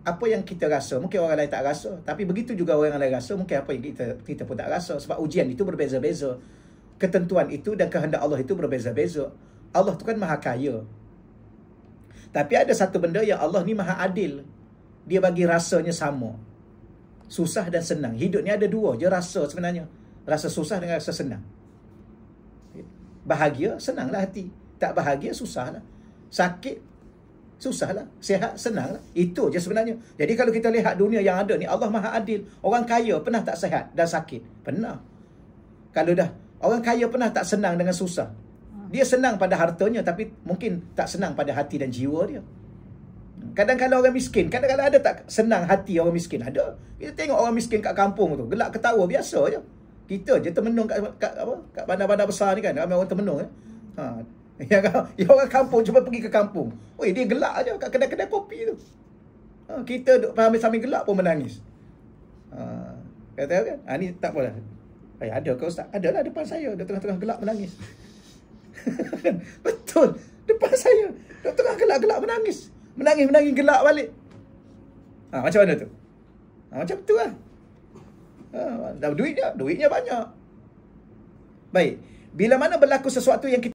apa yang kita rasa, mungkin orang lain tak rasa. Tapi begitu juga orang lain rasa, mungkin apa yang kita pun tak rasa. Sebab ujian itu berbeza-beza. Ketentuan itu dan kehendak Allah itu berbeza-beza. Allah tu kan maha kaya. Tapi ada satu benda yang Allah ni maha adil. Dia bagi rasanya sama. Susah dan senang. Hidup ni ada dua je rasa sebenarnya. Rasa susah dengan rasa senang. Bahagia, senanglah hati. Tak bahagia, susahlah. Sakit, susahlah. Sihat, senanglah. Itu je sebenarnya. Jadi kalau kita lihat dunia yang ada ni, Allah maha adil. Orang kaya pernah tak sihat dan sakit? Pernah. Kalau dah, orang kaya pernah tak senang dengan susah? Dia senang pada hartanya, tapi mungkin tak senang pada hati dan jiwa dia. Kadang-kadang orang miskin, kadang-kadang ada tak senang hati orang miskin? Ada. Kita tengok orang miskin kat kampung tu, gelak ketawa biasa je. Kita je termenung kat bandar-bandar besar ni kan, ramai orang termenung. Yang orang kampung cuba pergi ke kampung. Oi, dia gelak aje kat kedai-kedai kopi tu. Kita duk sambil gelak pun menangis. Kata kan? Ni tak apalah. Ada ke ustaz? Adalah depan saya, dia tengah-tengah gelak menangis. Betul. Depan saya, dia tengah gelak-gelak menangis. Menangis gelak balik. Macam mana tu? Macam tu lah. Duitnya banyak. Baik. Bila mana berlaku sesuatu yang kita